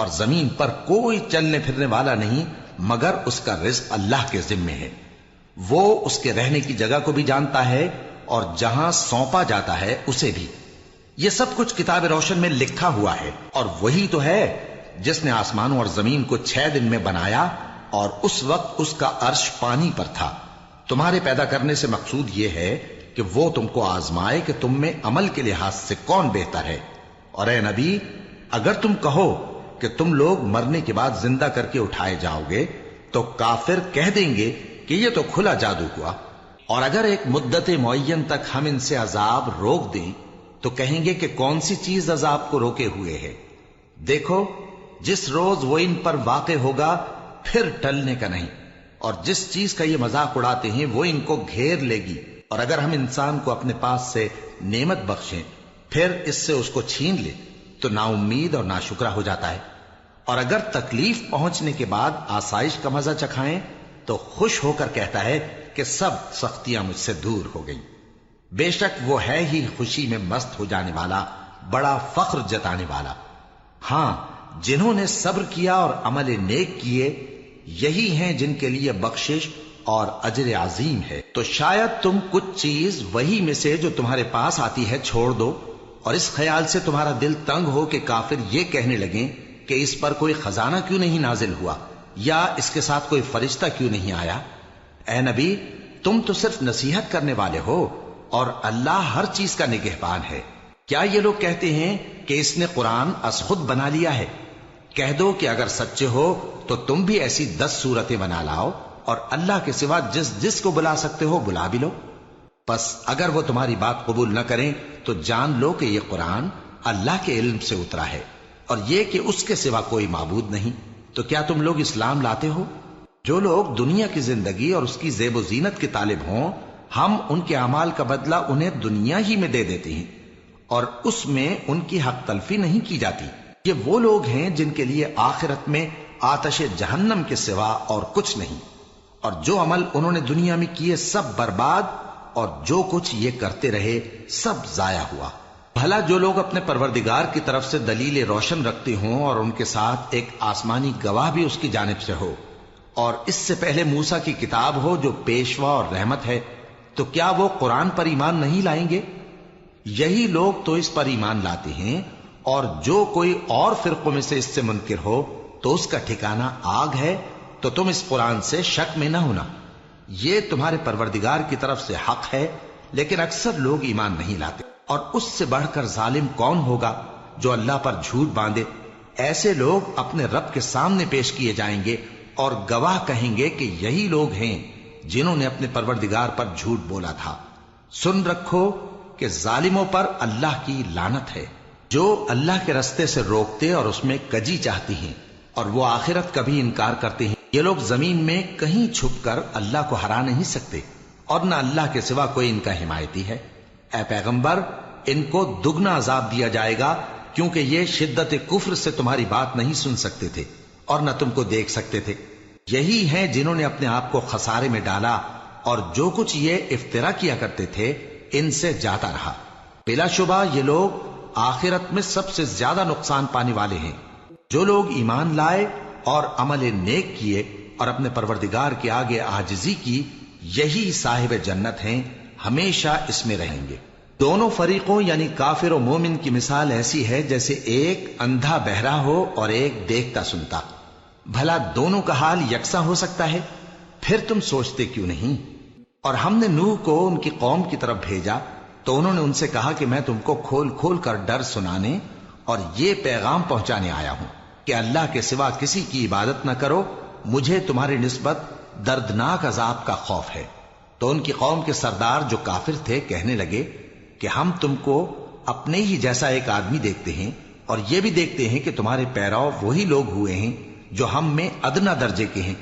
اور زمین پر کوئی چلنے پھرنے والا نہیں مگر اس کا رزق اللہ کے ذمے ہے۔ وہ اس کے رہنے کی جگہ کو بھی جانتا ہے اور جہاں سونپا جاتا ہے اسے بھی۔ یہ سب کچھ کتاب روشن میں لکھا ہوا ہے، اور وہی تو ہے جس نے آسمانوں اور زمین کو 6 دن میں بنایا، اور اس وقت اس کا عرش پانی پر تھا۔ تمہارے پیدا کرنے سے مقصود یہ ہے کہ وہ تم کو آزمائے کہ تم میں عمل کے لحاظ سے کون بہتر ہے۔ اور اے نبی، اگر تم کہو کہ تم لوگ مرنے کے بعد زندہ کر کے اٹھائے جاؤ گے تو کافر کہہ دیں گے کہ یہ تو کھلا جادو ہوا۔ اور اگر ایک مدت معین تک ہم ان سے عذاب روک دیں تو کہیں گے کہ کون سی چیز عذاب کو روکے ہوئے ہے؟ دیکھو، جس روز وہ ان پر واقع ہوگا پھر ٹلنے کا نہیں، اور جس چیز کا یہ مذاق اڑاتے ہیں وہ ان کو گھیر لے گی۔ اور اگر ہم انسان کو اپنے پاس سے نعمت بخشیں پھر اس سے اس کو چھین لے تو نا امید اور ناشکرا ہو جاتا ہے۔ اور اگر تکلیف پہنچنے کے بعد آسائش کا مزہ چکھائیں تو خوش ہو کر کہتا ہے کہ سب سختیاں مجھ سے دور ہو گئیں۔ بے شک وہ ہے ہی خوشی میں مست ہو جانے والا، بڑا فخر جتانے والا۔ ہاں، جنہوں نے صبر کیا اور عمل نیک کیے، یہی ہیں جن کے لیے بخشش اور اجر عظیم ہے۔ تو شاید تم کچھ چیز وہی میں سے جو تمہارے پاس آتی ہے چھوڑ دو، اور اس خیال سے تمہارا دل تنگ ہو کہ کافر یہ کہنے لگیں کہ اس پر کوئی خزانہ کیوں نہیں نازل ہوا، یا اس کے ساتھ کوئی فرشتہ کیوں نہیں آیا۔ اے نبی، تم تو صرف نصیحت کرنے والے ہو، اور اللہ ہر چیز کا نگہبان ہے۔ کیا یہ لوگ کہتے ہیں کہ اس نے قرآن از خود بنا لیا ہے؟ کہہ دو کہ اگر سچے ہو تو تم بھی ایسی 10 صورتیں بنا لاؤ، اور اللہ کے سوا جس جس کو بلا سکتے ہو بلا بھی لو۔ پس اگر وہ تمہاری بات قبول نہ کریں تو جان لو کہ یہ قرآن اللہ کے علم سے اترا ہے، اور یہ کہ اس کے سوا کوئی معبود نہیں۔ تو کیا تم لوگ اسلام لاتے ہو؟ جو لوگ دنیا کی زندگی اور اس کی زیب و زینت کے طالب ہوں، ہم ان کے اعمال کا بدلہ انہیں دنیا ہی میں دے دیتے ہیں، اور اس میں ان کی حق تلفی نہیں کی جاتی۔ یہ وہ لوگ ہیں جن کے لیے آخرت میں آتش جہنم کے سوا اور کچھ نہیں، اور جو عمل انہوں نے دنیا میں کیے سب برباد، اور جو کچھ یہ کرتے رہے سب ضائع ہوا۔ بھلا جو لوگ اپنے پروردگار کی طرف سے دلیل روشن رکھتے ہوں اور ان کے ساتھ ایک آسمانی گواہ بھی اس کی جانب سے ہو، اور اس سے پہلے موسیٰ کی کتاب ہو جو پیشوا اور رحمت ہے، تو کیا وہ قرآن پر ایمان نہیں لائیں گے؟ یہی لوگ تو اس پر ایمان لاتے ہیں، اور جو کوئی اور فرقوں میں سے اس سے منکر ہو تو اس کا ٹھکانہ آگ ہے۔ تو تم اس قرآن سے شک میں نہ ہونا، یہ تمہارے پروردگار کی طرف سے حق ہے، لیکن اکثر لوگ ایمان نہیں لاتے۔ اور اس سے بڑھ کر ظالم کون ہوگا جو اللہ پر جھوٹ باندھے؟ ایسے لوگ اپنے رب کے سامنے پیش کیے جائیں گے اور گواہ کہیں گے کہ یہی لوگ ہیں جنہوں نے اپنے پروردگار پر جھوٹ بولا تھا۔ سن رکھو کہ ظالموں پر اللہ کی لعنت ہے، جو اللہ کے رستے سے روکتے اور اس میں کجی چاہتی ہیں، اور وہ آخرت کا بھی انکار کرتے ہیں۔ یہ لوگ زمین میں کہیں چھپ کر اللہ کو ہرا نہیں سکتے، اور نہ اللہ کے سوا کوئی ان کا حمایتی ہے۔ اے پیغمبر، ان کو دگنا عذاب دیا جائے گا، کیونکہ یہ شدت کفر سے تمہاری بات نہیں سن سکتے تھے اور نہ تم کو دیکھ سکتے تھے۔ یہی ہیں جنہوں نے اپنے آپ کو خسارے میں ڈالا، اور جو کچھ یہ افترا کیا کرتے تھے ان سے جاتا رہا۔ بلا شبہ یہ لوگ آخرت میں سب سے زیادہ نقصان پانے والے ہیں۔ جو لوگ ایمان لائے اور عمل نیک کیے اور اپنے پروردگار کے آگے عاجزی کی، یہی صاحب جنت ہیں، ہمیشہ اس میں رہیں گے۔ دونوں فریقوں یعنی کافر و مومن کی مثال ایسی ہے جیسے ایک اندھا بہرا ہو اور ایک دیکھتا سنتا۔ بھلا دونوں کا حال یکساں ہو سکتا ہے؟ پھر تم سوچتے کیوں نہیں؟ اور ہم نے نوح کو ان کی قوم کی طرف بھیجا تو انہوں نے ان سے کہا کہ میں تم کو کھول کھول کر ڈر سنانے اور یہ پیغام پہنچانے آیا ہوں کہ اللہ کے سوا کسی کی عبادت نہ کرو، مجھے تمہاری نسبت دردناک عذاب کا خوف ہے۔ تو ان کی قوم کے سردار جو کافر تھے کہنے لگے کہ ہم تم کو اپنے ہی جیسا ایک آدمی دیکھتے ہیں، اور یہ بھی دیکھتے ہیں کہ تمہارے پیرو وہی لوگ ہوئے ہیں جو ہم میں ادنا درجے کے ہیں،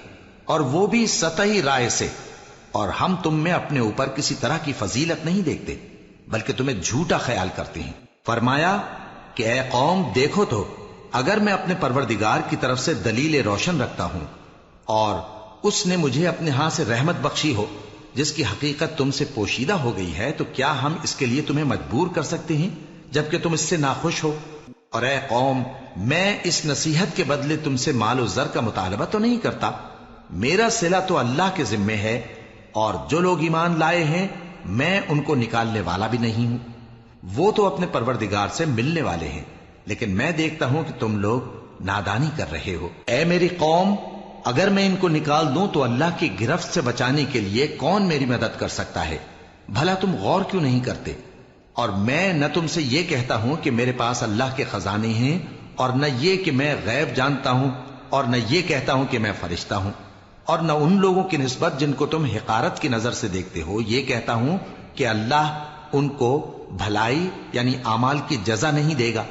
اور وہ بھی سطحی رائے سے، اور ہم تم میں اپنے اوپر کسی طرح کی فضیلت نہیں دیکھتے بلکہ تمہیں جھوٹا خیال کرتے ہیں۔ فرمایا کہ اے قوم، دیکھو تو اگر میں اپنے پروردگار کی طرف سے دلیل روشن رکھتا ہوں اور اس نے مجھے اپنے ہاں سے رحمت بخشی ہو جس کی حقیقت تم سے پوشیدہ ہو گئی ہے، تو کیا ہم اس کے لیے تمہیں مجبور کر سکتے ہیں جبکہ تم اس سے ناخوش ہو؟ اور اے قوم، میں اس نصیحت کے بدلے تم سے مال و زر کا مطالبہ تو نہیں کرتا، میرا صلہ تو اللہ کے ذمے ہے، اور جو لوگ ایمان لائے ہیں میں ان کو نکالنے والا بھی نہیں ہوں، وہ تو اپنے پروردگار سے ملنے والے ہیں، لیکن میں دیکھتا ہوں کہ تم لوگ نادانی کر رہے ہو۔ اے میری قوم، اگر میں ان کو نکال دوں تو اللہ کی گرفت سے بچانے کے لیے کون میری مدد کر سکتا ہے؟ بھلا تم غور کیوں نہیں کرتے؟ اور میں نہ تم سے یہ کہتا ہوں کہ میرے پاس اللہ کے خزانے ہیں، اور نہ یہ کہ میں غیب جانتا ہوں، اور نہ یہ کہتا ہوں کہ میں فرشتہ ہوں، اور نہ ان لوگوں کی نسبت جن کو تم حقارت کی نظر سے دیکھتے ہو یہ کہتا ہوں کہ اللہ ان کو بھلائی یعنی اعمال کی جزا نہیں دے گا۔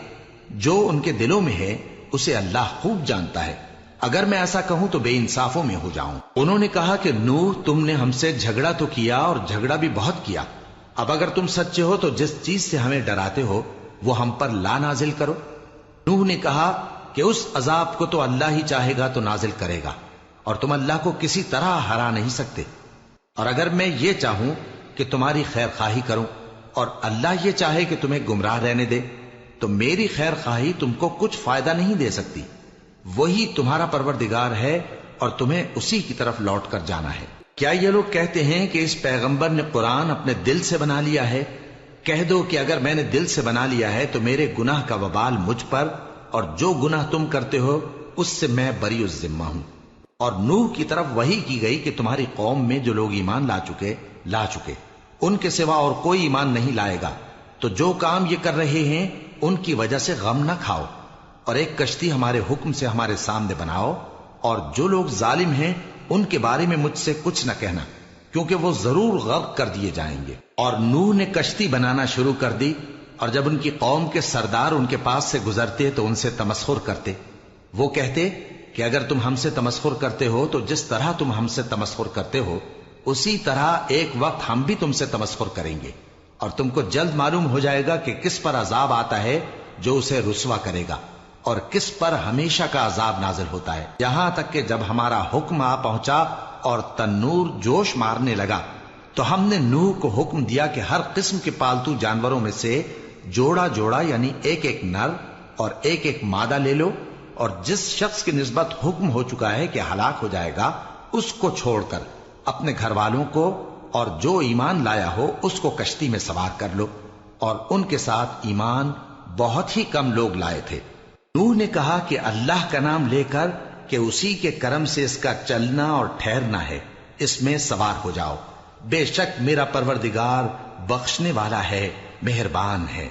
جو ان کے دلوں میں ہے اسے اللہ خوب جانتا ہے، اگر میں ایسا کہوں تو بے انصافوں میں ہو جاؤں۔ انہوں نے کہا کہ نوح، تم نے ہم سے جھگڑا تو کیا اور جھگڑا بھی بہت کیا، اب اگر تم سچے ہو تو جس چیز سے ہمیں ڈراتے ہو وہ ہم پر لا نازل کرو۔ نوح نے کہا کہ اس عذاب کو تو اللہ ہی چاہے گا تو نازل کرے گا، اور تم اللہ کو کسی طرح ہرا نہیں سکتے، اور اگر میں یہ چاہوں کہ تمہاری خیر خواہی کروں اور اللہ یہ چاہے کہ تمہیں گمراہ رہنے دے تو میری خیر خواہی تم کو کچھ فائدہ نہیں دے سکتی، وہی تمہارا پروردگار ہے اور تمہیں اسی کی طرف لوٹ کر جانا ہے۔ کیا یہ لوگ کہتے ہیں کہ اس پیغمبر نے قرآن اپنے دل سے بنا لیا ہے؟ کہہ دو کہ اگر میں نے دل سے بنا لیا ہے تو میرے گناہ کا وبال مجھ پر، اور جو گناہ تم کرتے ہو اس سے میں بری الذمہ ہوں۔ اور نوح کی طرف وحی کی گئی کہ تمہاری قوم میں جو لوگ ایمان لا چکے ان کے سوا اور کوئی ایمان نہیں لائے گا، تو جو کام یہ کر رہے ہیں ان کی وجہ سے غم نہ کھاؤ، اور ایک کشتی ہمارے حکم سے ہمارے سامنے بناؤ، اور جو لوگ ظالم ہیں ان کے بارے میں مجھ سے کچھ نہ کہنا، کیونکہ وہ ضرور غرق کر دیے جائیں گے۔ اور نوح نے کشتی بنانا شروع کر دی، اور جب ان کی قوم کے سردار ان کے پاس سے گزرتے تو ان سے تمسخر کرتے، وہ کہتے کہ اگر تم ہم سے تمسخر کرتے ہو تو جس طرح تم ہم سے تمسخر کرتے ہو اسی طرح ایک وقت ہم بھی تم سے تمسخر کریں گے، اور تم کو جلد معلوم ہو جائے گا کہ کس پر عذاب آتا ہے جو اسے رسوا کرے گا، اور کس پر ہمیشہ کا عذاب نازل ہوتا ہے۔ یہاں تک کہ جب ہمارا حکم آ پہنچا اور تنور جوش مارنے لگا تو ہم نے نوح کو حکم دیا کہ ہر قسم کے پالتو جانوروں میں سے جوڑا جوڑا یعنی ایک ایک نر اور ایک ایک مادہ لے لو، اور جس شخص کی نسبت حکم ہو چکا ہے کہ ہلاک ہو جائے گا اس کو چھوڑ کر اپنے گھر والوں کو اور جو ایمان لایا ہو اس کو کشتی میں سوار کر لو، اور ان کے ساتھ ایمان بہت ہی کم لوگ لائے تھے۔ نوح نے کہا کہ اللہ کا نام لے کر کہ اسی کے کرم سے اس کا چلنا اور ٹھہرنا ہے، اس میں سوار ہو جاؤ، بے شک میرا پروردگار بخشنے والا ہے، مہربان ہے۔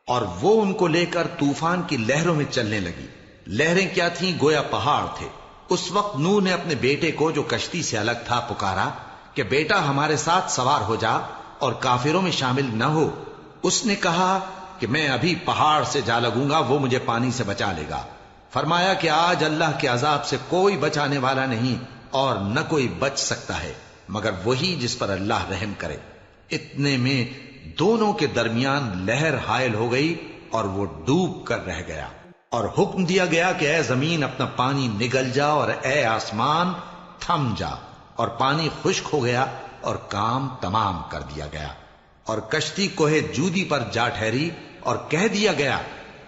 اور وہ ان کو لے کر طوفان کی لہروں میں چلنے لگی۔ لہریں کیا تھیں؟ گویا پہاڑ تھے۔ اس وقت نوح نے اپنے بیٹے کو جو کشتی سے الگ تھا پکارا کہ بیٹا ہمارے ساتھ سوار ہو جا اور کافروں میں شامل نہ ہو۔ اس نے کہا کہ میں ابھی پہاڑ سے جا لگوں گا، وہ مجھے پانی سے بچا لے گا۔ فرمایا کہ آج اللہ کے عذاب سے کوئی بچانے والا نہیں اور نہ کوئی بچ سکتا ہے مگر وہی جس پر اللہ رحم کرے۔ اتنے میں دونوں کے درمیان لہر حائل ہو گئی اور وہ ڈوب کر رہ گیا، اور حکم دیا گیا کہ اے زمین اپنا پانی نگل جا اور اے آسمان تھم جا، اور پانی خشک ہو گیا اور کام تمام کر دیا گیا، اور کشتی کوہ جودی پر جا ٹھہری، اور کہہ دیا گیا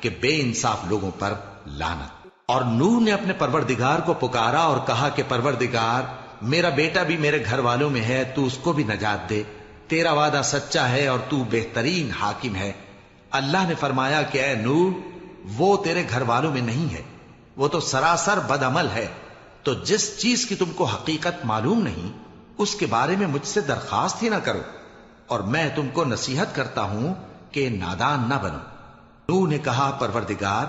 کہ بے انصاف لوگوں پر لعنت۔ اور نوح نے اپنے پروردگار کو پکارا اور کہا کہ پروردگار، میرا بیٹا بھی میرے گھر والوں میں ہے، تو اس کو بھی نجات دے، تیرا وعدہ سچا ہے اور تو بہترین حاکم ہے۔ اللہ نے فرمایا کہ اے نوح، وہ تیرے گھر والوں میں نہیں ہے، وہ تو سراسر بد عمل ہے، تو جس چیز کی تم کو حقیقت معلوم نہیں اس کے بارے میں مجھ سے درخواست ہی نہ کرو، اور میں تم کو نصیحت کرتا ہوں کہ نادان نہ بنو۔ نوح نے کہا پروردگار،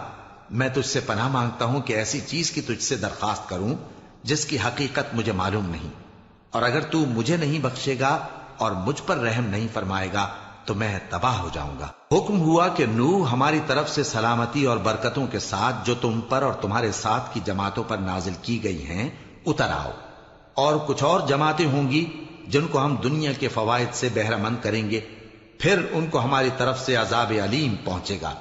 میں تجھ سے پناہ مانگتا ہوں کہ ایسی چیز کی تجھ سے درخواست کروں جس کی حقیقت مجھے معلوم نہیں، اور اگر تو مجھے نہیں بخشے گا اور مجھ پر رحم نہیں فرمائے گا تو میں تباہ ہو جاؤں گا۔ حکم ہوا کہ نوح ہماری طرف سے سلامتی اور برکتوں کے ساتھ جو تم پر اور تمہارے ساتھ کی جماعتوں پر نازل کی گئی ہیں اتر آؤ، اور کچھ اور جماعتیں ہوں گی جن کو ہم دنیا کے فوائد سے بہرہ مند کریں گے، پھر ان کو ہماری طرف سے عذاب علیم پہنچے گا۔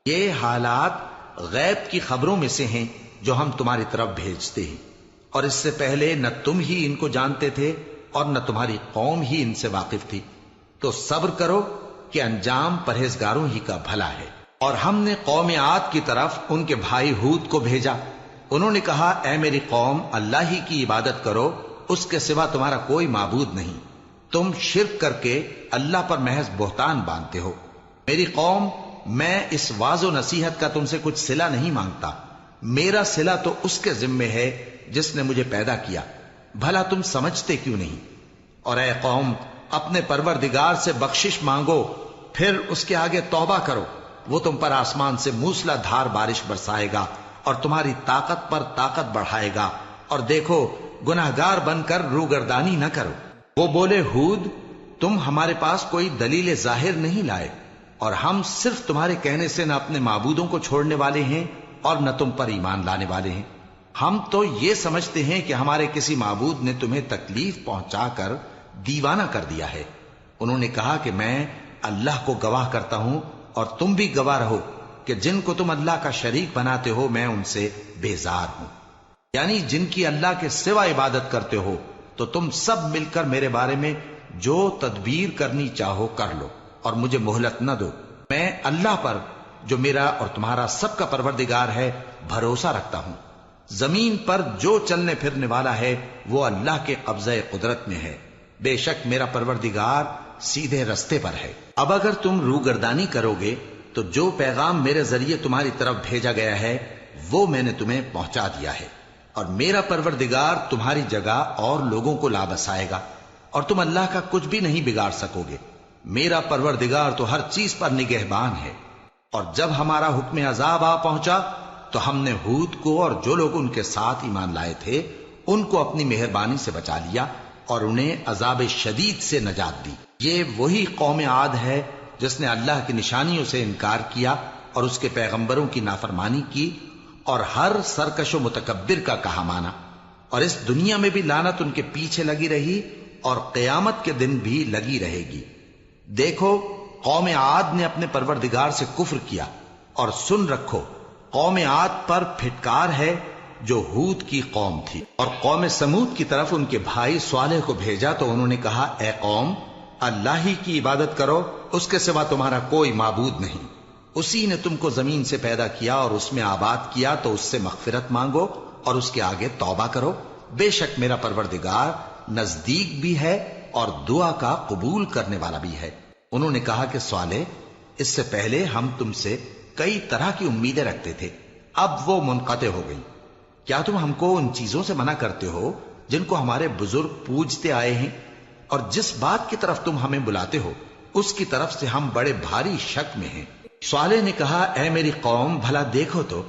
یہ حالات غیب کی خبروں میں سے ہیں جو ہم تمہاری طرف بھیجتے ہیں، اور اس سے پہلے نہ تم ہی ان کو جانتے تھے اور نہ تمہاری قوم ہی ان سے واقف تھی، تو صبر کرو کہ انجام پرہیزگاروں ہی کا بھلا ہے۔ اور ہم نے قوم عاد کی طرف ان کے بھائی ہود کو بھیجا. انہوں نے کہا اے میری قوم، اللہ ہی کی عبادت کرو، اس کے سوا تمہارا کوئی معبود نہیں. تم شرک کر کے اللہ پر محض بہتان باندھتے ہو. میری قوم، میں اس واض و نصیحت کا تم سے کچھ صلہ نہیں مانگتا. میرا صلہ تو اس کے ذمے ہے جس نے مجھے پیدا کیا. بھلا تم سمجھتے کیوں نہیں؟ اور اے قوم، اپنے پروردگار سے بخشش مانگو، پھر اس کے آگے توبہ کرو. وہ تم پر آسمان سے موسلا دھار بارش برسائے گا اور تمہاری طاقت پر طاقت بڑھائے گا. اور دیکھو، گناہگار بن کر روگردانی نہ کرو. وہ بولے ہود، تم ہمارے پاس کوئی دلیل ظاہر نہیں لائے، اور ہم صرف تمہارے کہنے سے نہ اپنے معبودوں کو چھوڑنے والے ہیں اور نہ تم پر ایمان لانے والے ہیں. ہم تو یہ سمجھتے ہیں کہ ہمارے کسی معبود نے تمہیں تکلیف پہنچا کر دیوانہ کر دیا ہے. انہوں نے کہا کہ میں اللہ کو گواہ کرتا ہوں اور تم بھی گواہ رہو کہ جن کو تم اللہ کا شریک بناتے ہو میں ان سے بیزار ہوں. یعنی جن کی اللہ کے سوا عبادت کرتے ہو، تو تم سب مل کر میرے بارے میں جو تدبیر کرنی چاہو کر لو اور مجھے مہلت نہ دو. میں اللہ پر، جو میرا اور تمہارا سب کا پروردگار ہے، بھروسہ رکھتا ہوں. زمین پر جو چلنے پھرنے والا ہے وہ اللہ کے قبضہ قدرت میں ہے. بے شک میرا پروردگار سیدھے رستے پر ہے. اب اگر تم روگردانی کرو گے تو جو پیغام میرے ذریعے تمہاری طرف بھیجا گیا ہے وہ میں نے تمہیں پہنچا دیا ہے، اور میرا پروردگار تمہاری جگہ اور لوگوں کو لا بسائے گا، اور تم اللہ کا کچھ بھی نہیں بگاڑ سکو گے. میرا پروردگار تو ہر چیز پر نگہبان ہے. اور جب ہمارا حکم عذاب آ پہنچا تو ہم نے ہود کو اور جو لوگ ان کے ساتھ ایمان لائے تھے ان کو اپنی مہربانی سے بچا لیا اور انہیں عذاب شدید سے نجات دی. یہ وہی قوم عاد ہے جس نے اللہ کی نشانیوں سے انکار کیا اور اس کے پیغمبروں کی نافرمانی کی اور ہر سرکش و متکبر کا کہا مانا. اور اس دنیا میں بھی لعنت ان کے پیچھے لگی رہی اور قیامت کے دن بھی لگی رہے گی. دیکھو، قوم عاد نے اپنے پروردگار سے کفر کیا، اور سن رکھو، قوم عاد پر پھٹکار ہے جو ہود کی قوم تھی. اور قوم سمود کی طرف ان کے بھائی صالح کو بھیجا تو انہوں نے کہا اے قوم، اللہ ہی کی عبادت کرو، اس کے سوا تمہارا کوئی معبود نہیں. اسی نے تم کو زمین سے پیدا کیا اور اس میں آباد کیا، تو اس سے مغفرت مانگو اور اس کے آگے توبہ کرو. بے شک میرا پروردگار نزدیک بھی ہے اور دعا کا قبول کرنے والا بھی ہے. انہوں نے کہا کہ صالح، اس سے پہلے ہم تم سے کئی طرح کی امیدیں رکھتے تھے، اب وہ منقطع ہو گئی. کیا تم ہم کو ان چیزوں سے منع کرتے ہو جن کو ہمارے بزرگ پوجتے آئے ہیں؟ اور جس بات کی طرف تم ہمیں بلاتے ہو اس کی طرف سے ہم بڑے بھاری شک میں ہیں. صالح نے کہا اے میری قوم، بھلا دیکھو تو،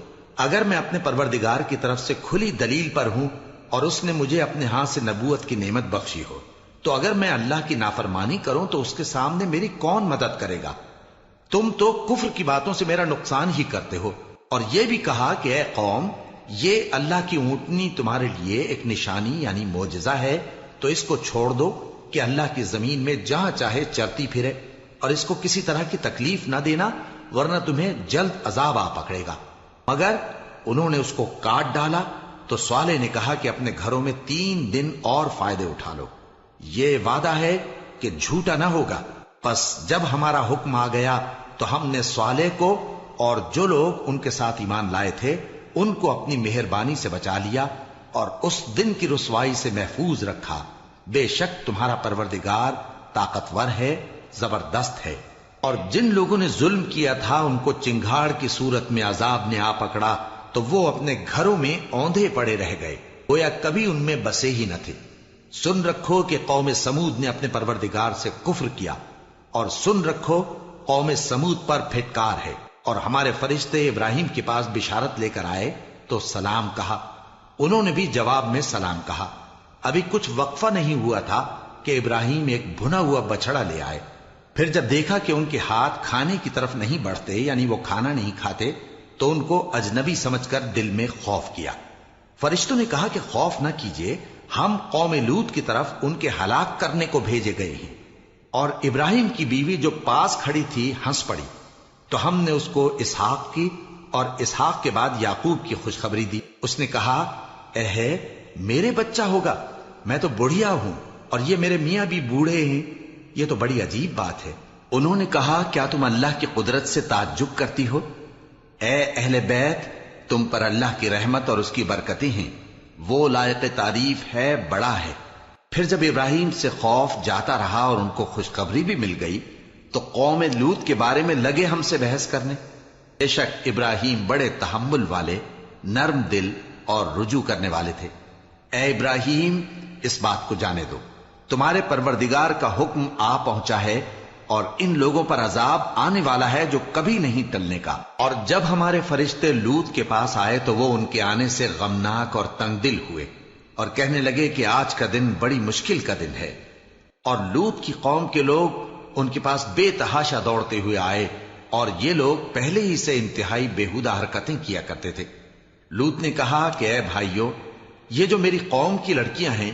اگر میں اپنے پروردگار کی طرف سے کھلی دلیل پر ہوں اور اس نے مجھے اپنے ہاتھ سے نبوت کی نعمت بخشی ہو، تو اگر میں اللہ کی نافرمانی کروں تو اس کے سامنے میری کون مدد کرے گا؟ تم تو کفر کی باتوں سے میرا نقصان ہی کرتے ہو. اور یہ بھی کہا کہ اے قوم، یہ اللہ کی اونٹنی تمہارے لیے ایک نشانی یعنی معجزہ ہے، تو اس کو چھوڑ دو کہ اللہ کی زمین میں جہاں چاہے چرتی پھرے، اور اس کو کسی طرح کی تکلیف نہ دینا، ورنہ تمہیں جلد عذاب آ پکڑے گا. مگر انہوں نے اس کو کاٹ ڈالا. تو صالح نے کہا کہ اپنے گھروں میں 3 دن اور فائدے اٹھا لو، یہ وعدہ ہے کہ جھوٹا نہ ہوگا. پس جب ہمارا حکم آ گیا تو ہم نے صالح کو اور جو لوگ ان کے ساتھ ایمان لائے تھے ان کو اپنی مہربانی سے بچا لیا اور اس دن کی رسوائی سے محفوظ رکھا. بے شک تمہارا پروردگار طاقتور ہے، زبردست ہے. اور جن لوگوں نے ظلم کیا تھا ان کو چنگھاڑ کی صورت میں عذاب نے آ پکڑا تو وہ اپنے گھروں میں اوندھے پڑے رہ گئے، گویا کبھی ان میں بسے ہی نہ تھے. سن رکھو کہ قوم سمود نے اپنے پروردگار سے کفر کیا، اور سن رکھو قوم سمود پر پھٹکار ہے. اور ہمارے فرشتے ابراہیم کے پاس بشارت لے کر آئے تو سلام کہا، انہوں نے بھی جواب میں سلام کہا. ابھی کچھ وقفہ نہیں ہوا تھا کہ ابراہیم ایک بھنا ہوا بچڑا لے آئے. پھر جب دیکھا کہ ان کے ہاتھ کھانے کی طرف نہیں بڑھتے، یعنی وہ کھانا نہیں کھاتے، تو ان کو اجنبی سمجھ کر دل میں خوف کیا. فرشتوں نے کہا کہ خوف نہ کیجیے، ہم قوم لوط کی طرف ان کے ہلاک کرنے کو بھیجے گئے ہیں. اور ابراہیم کی بیوی جو پاس کھڑی تھی ہنس پڑی، تو ہم نے اس کو اسحاق کی اور اسحاق کے بعد یعقوب کی خوشخبری دی. اس نے کہا اے میرے بچہ ہوگا، میں تو بڑھیا ہوں اور یہ میرے میاں بھی بوڑھے ہیں، یہ تو بڑی عجیب بات ہے. انہوں نے کہا کیا تم اللہ کی قدرت سے تعجب کرتی ہو؟ اے اہل بیت، تم پر اللہ کی رحمت اور اس کی برکتیں ہیں، وہ لائق تعریف ہے، بڑا ہے۔ پھر جب ابراہیم سے خوف جاتا رہا اور ان کو خوشخبری بھی مل گئی تو قوم لوط کے بارے میں لگے ہم سے بحث کرنے۔ بے شک ابراہیم بڑے تحمل والے، نرم دل اور رجوع کرنے والے تھے۔ اے ابراہیم، اس بات کو جانے دو، تمہارے پروردگار کا حکم آ پہنچا ہے اور ان لوگوں پر عذاب آنے والا ہے جو کبھی نہیں ٹلنے کا۔ اور جب ہمارے فرشتے لوط کے پاس آئے تو وہ ان کے آنے سے غمناک اور تنگ دل ہوئے اور کہنے لگے کہ آج کا دن بڑی مشکل کا دن ہے۔ اور لوط کی قوم کے لوگ ان کے پاس بے تحاشا دوڑتے ہوئے آئے اور یہ لوگ پہلے ہی سے انتہائی بےہودہ حرکتیں کیا کرتے تھے۔ لوط نے کہا کہ اے بھائیو، یہ جو میری قوم کی لڑکیاں ہیں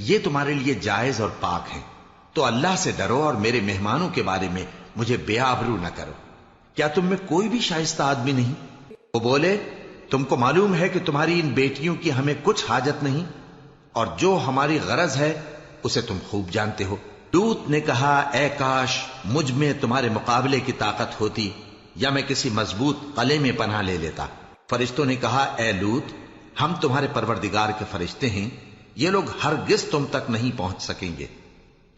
یہ تمہارے لیے جائز اور پاک ہیں، تو اللہ سے ڈرو اور میرے مہمانوں کے بارے میں مجھے بے آبرو نہ کرو۔ کیا تم میں کوئی بھی شائستہ آدمی نہیں؟ وہ بولے تم کو معلوم ہے کہ تمہاری ان بیٹیوں کی ہمیں کچھ حاجت نہیں، اور جو ہماری غرض ہے اسے تم خوب جانتے ہو۔ لوط نے کہا اے کاش مجھ میں تمہارے مقابلے کی طاقت ہوتی یا میں کسی مضبوط قلعے میں پناہ لے لیتا۔ فرشتوں نے کہا اے لوط، ہم تمہارے پروردگار کے فرشتے ہیں، یہ لوگ ہرگز تم تک نہیں پہنچ سکیں گے،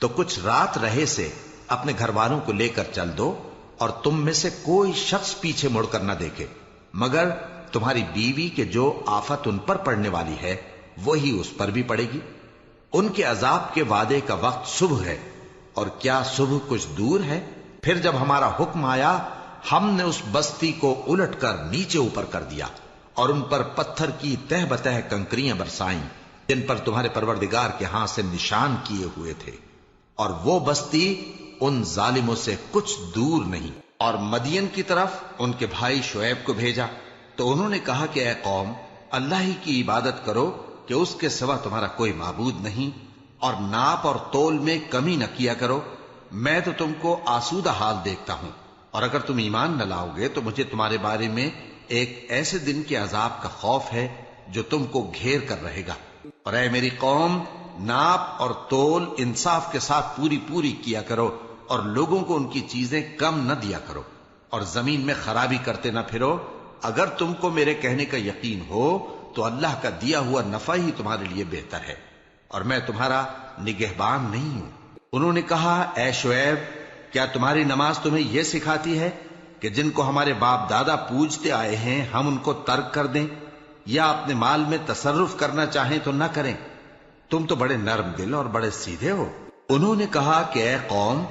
تو کچھ رات رہے سے اپنے گھر والوں کو لے کر چل دو اور تم میں سے کوئی شخص پیچھے مڑ کر نہ دیکھے مگر تمہاری بیوی کے جو آفت ان پر پڑنے والی ہے وہی اس پر بھی پڑے گی۔ ان کے عذاب کے وعدے کا وقت صبح ہے، اور کیا صبح کچھ دور ہے؟ پھر جب ہمارا حکم آیا ہم نے اس بستی کو الٹ کر نیچے اوپر کر دیا اور ان پر پتھر کی تہ بتہ کنکریاں برسائیں جن پر تمہارے پروردگار کے ہاں سے نشان کیے ہوئے تھے، اور وہ بستی ان ظالموں سے کچھ دور نہیں۔ اور مدین کی طرف ان کے بھائی شعیب کو بھیجا تو انہوں نے کہا کہ اے قوم، اللہ ہی کی عبادت کرو کہ اس کے سوا تمہارا کوئی معبود نہیں، اور ناپ اور تول میں کمی نہ کیا کرو، میں تو تم کو آسودہ حال دیکھتا ہوں، اور اگر تم ایمان نہ لاؤ گے تو مجھے تمہارے بارے میں ایک ایسے دن کے عذاب کا خوف ہے جو تم کو گھیر کر رہے گا۔ اور اے میری قوم، ناپ اور تول انصاف کے ساتھ پوری کیا کرو، اور لوگوں کو ان کی چیزیں کم نہ دیا کرو، اور زمین میں خرابی کرتے نہ پھرو۔ اگر تم کو میرے کہنے کا یقین ہو تو اللہ کا دیا ہوا نفع ہی تمہارے لیے بہتر ہے، اور میں تمہارا نگہبان نہیں ہوں۔ انہوں نے کہا اے شعیب، کیا تمہاری نماز تمہیں یہ سکھاتی ہے کہ جن کو ہمارے باپ دادا پوجتے آئے ہیں ہم ان کو ترک کر دیں، یا اپنے مال میں تصرف کرنا چاہیں تو نہ کریں؟ تم تو بڑے نرم دل اور بڑے سیدھے ہو۔ انہوں نے کہا کہ اے قوم،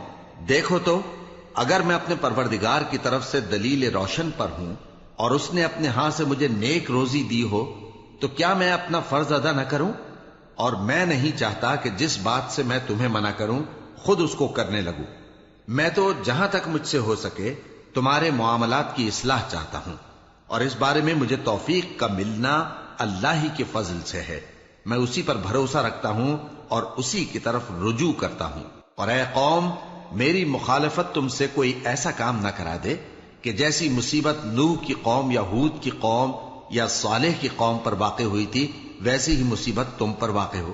دیکھو تو اگر میں اپنے پروردگار کی طرف سے دلیل روشن پر ہوں اور اس نے اپنے ہاں سے مجھے نیک روزی دی ہو تو کیا میں اپنا فرض ادا نہ کروں؟ اور میں نہیں چاہتا کہ جس بات سے میں تمہیں منع کروں خود اس کو کرنے لگوں۔ میں تو جہاں تک مجھ سے ہو سکے تمہارے معاملات کی اصلاح چاہتا ہوں، اور اس بارے میں مجھے توفیق کا ملنا اللہ ہی کے فضل سے ہے۔ میں اسی پر بھروسہ رکھتا ہوں اور اسی کی طرف رجوع کرتا ہوں۔ اور اے قوم، میری مخالفت تم سے کوئی ایسا کام نہ کرا دے کہ جیسی مصیبت نوح کی قوم یا ہود کی قوم یا صالح کی قوم پر واقع ہوئی تھی ویسی ہی مصیبت تم پر واقع ہو۔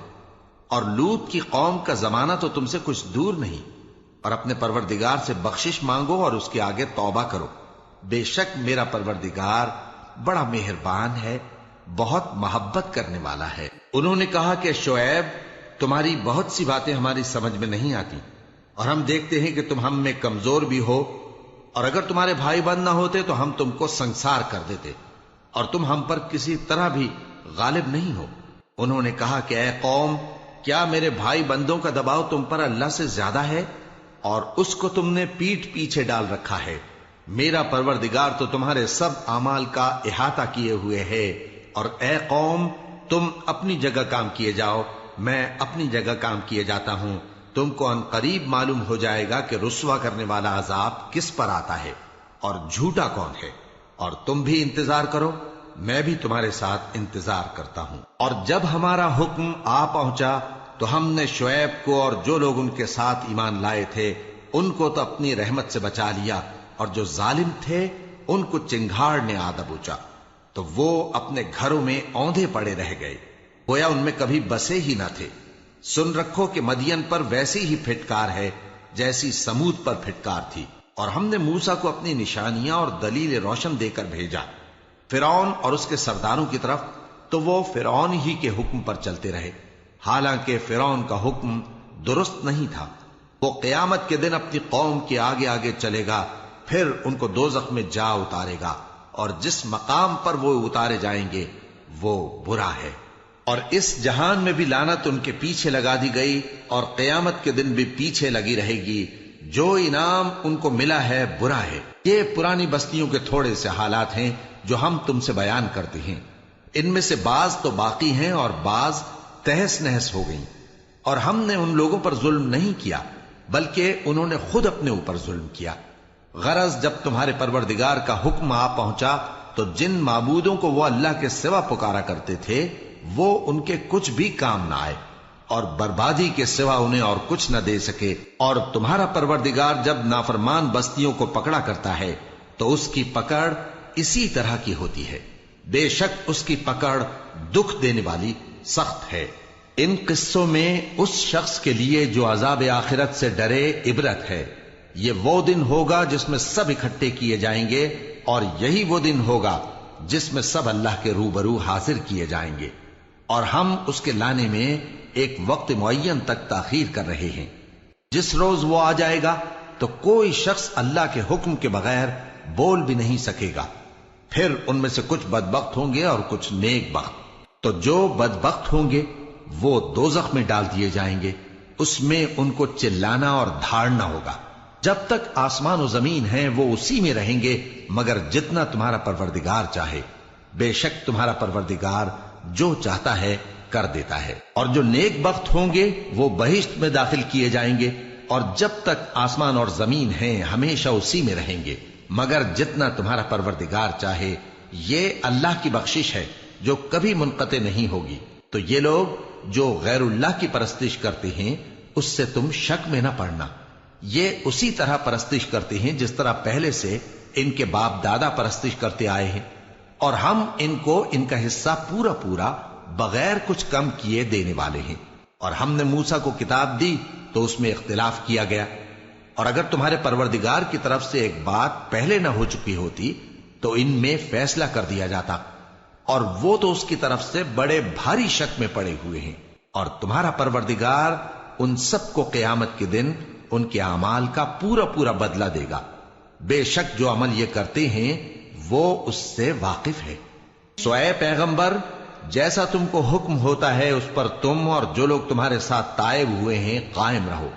اور لوط کی قوم کا زمانہ تو تم سے کچھ دور نہیں، اور اپنے پروردگار سے بخشش مانگو اور اس کے آگے توبہ کرو، بے شک میرا پروردگار بڑا مہربان ہے، بہت محبت کرنے والا ہے۔ انہوں نے کہا کہ شعیب، تمہاری بہت سی باتیں ہماری سمجھ میں نہیں آتی، اور ہم دیکھتے ہیں کہ تم ہم میں کمزور بھی ہو، اور اگر تمہارے بھائی بند نہ ہوتے تو ہم تم کو سنسار کر دیتے، اور تم ہم پر کسی طرح بھی غالب نہیں ہو۔ انہوں نے کہا کہ اے قوم، کیا میرے بھائی بندوں کا دباؤ تم پر اللہ سے زیادہ ہے، اور اس کو تم نے پیٹھ پیچھے ڈال رکھا ہے؟ میرا پروردگار تو تمہارے سب اعمال کا احاطہ کیے ہوئے ہے۔ اور اے قوم، تم اپنی جگہ کام کیے جاؤ، میں اپنی جگہ کام کیے جاتا ہوں۔ تم کو ان قریب معلوم ہو جائے گا کہ رسوا کرنے والا عذاب کس پر آتا ہے اور جھوٹا کون ہے، اور تم بھی انتظار کرو، میں بھی تمہارے ساتھ انتظار کرتا ہوں۔ اور جب ہمارا حکم آ پہنچا تو ہم نے شعیب کو اور جو لوگ ان کے ساتھ ایمان لائے تھے ان کو تو اپنی رحمت سے بچا لیا، اور جو ظالم تھے ان کو چنگھاڑ نے آ دبوچا، تو وہ اپنے گھروں میں اوندھے پڑے رہ گئے، گویا ان میں کبھی بسے ہی نہ تھے۔ سن رکھو کہ مدین پر ویسی ہی پھٹکار ہے جیسی سمود پر پھٹکار تھی۔ اور ہم نے موسیٰ کو اپنی نشانیاں اور دلیل روشن دے کر بھیجا فرعون اور اس کے سرداروں کی طرف، تو وہ فرعون ہی کے حکم پر چلتے رہے، حالانکہ فرعون کا حکم درست نہیں تھا۔ وہ قیامت کے دن اپنی قوم کے آگے آگے چلے گا، پھر ان کو دوزخ میں جا اتارے گا، اور جس مقام پر وہ اتارے جائیں گے وہ برا ہے۔ اور اس جہان میں بھی لعنت ان کے پیچھے لگا دی گئی، اور قیامت کے دن بھی پیچھے لگی رہے گی۔ جو انعام ان کو ملا ہے برا ہے۔ یہ پرانی بستیوں کے تھوڑے سے حالات ہیں جو ہم تم سے بیان کرتے ہیں، ان میں سے بعض تو باقی ہیں اور بعض تہس نہس ہو گئیں۔ اور ہم نے ان لوگوں پر ظلم نہیں کیا بلکہ انہوں نے خود اپنے اوپر ظلم کیا۔ غرض جب تمہارے پروردگار کا حکم آ پہنچا تو جن معبودوں کو وہ اللہ کے سوا پکارا کرتے تھے وہ ان کے کچھ بھی کام نہ آئے، اور بربادی کے سوا انہیں اور کچھ نہ دے سکے۔ اور تمہارا پروردگار جب نافرمان بستیوں کو پکڑا کرتا ہے تو اس کی پکڑ اسی طرح کی ہوتی ہے، بے شک اس کی پکڑ دکھ دینے والی سخت ہے۔ ان قصوں میں اس شخص کے لیے جو عذاب آخرت سے ڈرے عبرت ہے۔ یہ وہ دن ہوگا جس میں سب اکٹھے کیے جائیں گے، اور یہی وہ دن ہوگا جس میں سب اللہ کے روبرو حاضر کیے جائیں گے، اور ہم اس کے لانے میں ایک وقت معین تک تاخیر کر رہے ہیں۔ جس روز وہ آ جائے گا تو کوئی شخص اللہ کے حکم کے بغیر بول بھی نہیں سکے گا۔ پھر ان میں سے کچھ بدبخت ہوں گے اور کچھ نیک بخت۔ تو جو بدبخت ہوں گے وہ دوزخ میں ڈال دیے جائیں گے، اس میں ان کو چلانا اور دھاڑنا ہوگا۔ جب تک آسمان و زمین ہیں وہ اسی میں رہیں گے مگر جتنا تمہارا پروردگار چاہے۔ بے شک تمہارا پروردگار جو چاہتا ہے کر دیتا ہے۔ اور جو نیک بخت ہوں گے وہ بہشت میں داخل کیے جائیں گے، اور جب تک آسمان اور زمین ہیں ہمیشہ اسی میں رہیں گے مگر جتنا تمہارا پروردگار چاہے۔ یہ اللہ کی بخشش ہے جو کبھی منقطع نہیں ہوگی۔ تو یہ لوگ جو غیر اللہ کی پرستش کرتے ہیں اس سے تم شک میں نہ پڑنا، یہ اسی طرح پرستش کرتے ہیں جس طرح پہلے سے ان کے باپ دادا پرستش کرتے آئے ہیں، اور ہم ان کو ان کا حصہ پورا پورا بغیر کچھ کم کیے دینے والے ہیں۔ اور ہم نے موسیٰ کو کتاب دی تو اس میں اختلاف کیا گیا، اور اگر تمہارے پروردگار کی طرف سے ایک بات پہلے نہ ہو چکی ہوتی تو ان میں فیصلہ کر دیا جاتا، اور وہ تو اس کی طرف سے بڑے بھاری شک میں پڑے ہوئے ہیں۔ اور تمہارا پروردگار ان سب کو قیامت کے دن ان کے اعمال کا پورا پورا بدلہ دے گا۔ بے شک جو عمل یہ کرتے ہیں وہ اس سے واقف ہے۔ سو اے پیغمبر، جیسا تم کو حکم ہوتا ہے اس پر تم اور جو لوگ تمہارے ساتھ تائب ہوئے ہیں قائم رہو،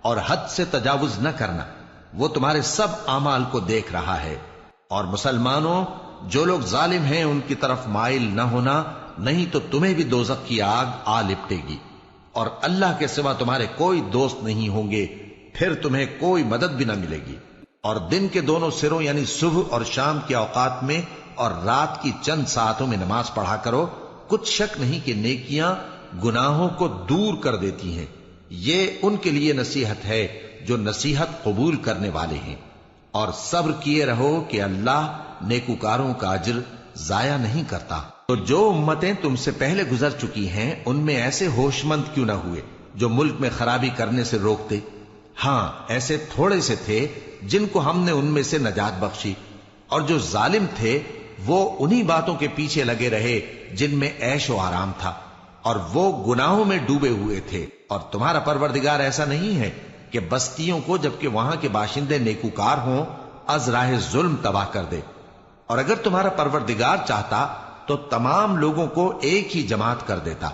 اور حد سے تجاوز نہ کرنا، وہ تمہارے سب اعمال کو دیکھ رہا ہے۔ اور مسلمانوں، جو لوگ ظالم ہیں ان کی طرف مائل نہ ہونا، نہیں تو تمہیں بھی دوزخ کی آگ آ لپٹے گی، اور اللہ کے سوا تمہارے کوئی دوست نہیں ہوں گے، پھر تمہیں کوئی مدد بھی نہ ملے گی۔ اور دن کے دونوں سروں یعنی صبح اور شام کے اوقات میں اور رات کی چند ساعتوں میں نماز پڑھا کرو، کچھ شک نہیں کہ نیکیاں گناہوں کو دور کر دیتی ہیں۔ یہ ان کے لیے نصیحت ہے جو نصیحت قبول کرنے والے ہیں۔ اور صبر کیے رہو کہ اللہ نیکوکاروں کا اجر ضائع نہیں کرتا۔ تو جو امتیں تم سے پہلے گزر چکی ہیں ان میں ایسے ہوش مند کیوں نہ ہوئے جو ملک میں خرابی کرنے سے روکتے؟ ہاں، ایسے تھوڑے سے تھے جن کو ہم نے ان میں سے نجات بخشی، اور جو ظالم تھے وہ انہی باتوں کے پیچھے لگے رہے جن میں عیش و آرام تھا، اور وہ گناہوں میں ڈوبے ہوئے تھے۔ اور تمہارا پروردگار ایسا نہیں ہے کہ بستیوں کو جبکہ وہاں کے باشندے نیکوکار ہوں از راہ ظلم تباہ کر دے۔ اور اگر تمہارا پروردگار چاہتا تو تمام لوگوں کو ایک ہی جماعت کر دیتا،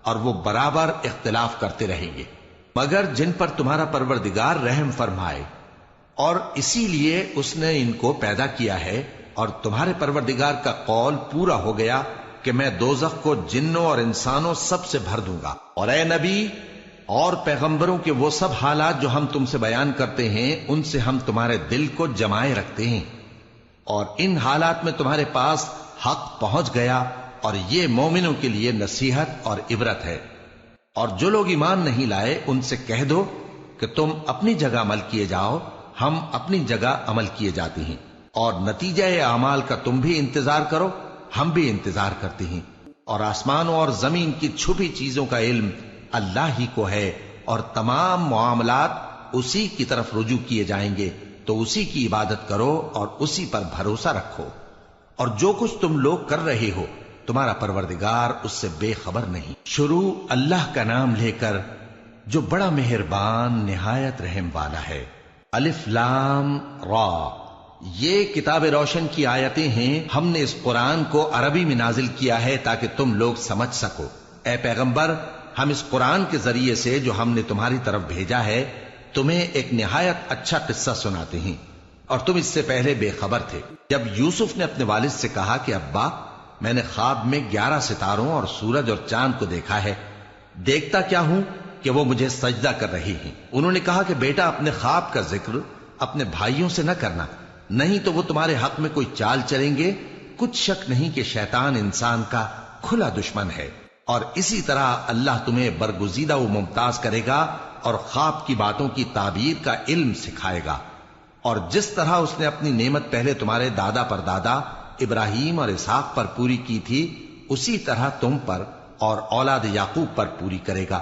اور وہ برابر اختلاف کرتے رہیں گے، مگر جن پر تمہارا پروردگار رحم فرمائے، اور اسی لیے اس نے ان کو پیدا کیا ہے۔ اور تمہارے پروردگار کا قول پورا ہو گیا کہ میں دوزخ کو جنوں اور انسانوں سب سے بھر دوں گا۔ اور اے نبی اور پیغمبروں کے وہ سب حالات جو ہم تم سے بیان کرتے ہیں ان سے ہم تمہارے دل کو جمائے رکھتے ہیں، اور ان حالات میں تمہارے پاس حق پہنچ گیا، اور یہ مومنوں کے لیے نصیحت اور عبرت ہے۔ اور جو لوگ ایمان نہیں لائے ان سے کہہ دو کہ تم اپنی جگہ عمل کیے جاؤ، ہم اپنی جگہ عمل کیے جاتے ہیں، اور نتیجہ اعمال کا تم بھی انتظار کرو، ہم بھی انتظار کرتے ہیں۔ اور آسمانوں اور زمین کی چھپی چیزوں کا علم اللہ ہی کو ہے، اور تمام معاملات اسی کی طرف رجوع کیے جائیں گے۔ تو اسی کی عبادت کرو اور اسی پر بھروسہ رکھو، اور جو کچھ تم لوگ کر رہے ہو تمہارا پروردگار اس سے بے خبر نہیں۔ شروع اللہ کا نام لے کر جو بڑا مہربان نہایت رحم والا ہے۔ الف لام را، یہ کتاب روشن کی آیتیں ہیں۔ ہم نے اس قرآن کو عربی میں نازل کیا ہے تاکہ تم لوگ سمجھ سکو۔ اے پیغمبر، ہم اس قرآن کے ذریعے سے جو ہم نے تمہاری طرف بھیجا ہے تمہیں ایک نہایت اچھا قصہ سناتے ہیں، اور تم اس سے پہلے بے خبر تھے۔ جب یوسف نے اپنے والد سے کہا کہ ابا، میں نے خواب میں 11 ستاروں اور سورج اور چاند کو دیکھا ہے، دیکھتا کیا ہوں کہ وہ مجھے سجدہ کر رہی ہیں۔ انہوں نے کہا کہ بیٹا، اپنے خواب کا ذکر اپنے بھائیوں سے نہ کرنا، نہیں تو وہ تمہارے حق میں کوئی چال چلیں گے۔ کچھ شک نہیں کہ شیطان انسان کا کھلا دشمن ہے، اور اسی طرح اللہ تمہیں برگزیدہ و ممتاز کرے گا اور خواب کی باتوں کی تعبیر کا علم سکھائے گا، اور جس طرح اس نے اپنی نعمت پہلے تمہارے دادا پر دادا ابراہیم اور اسحاق پر پوری کی تھی، اسی طرح تم پر اور اولاد یعقوب پر پوری کرے گا۔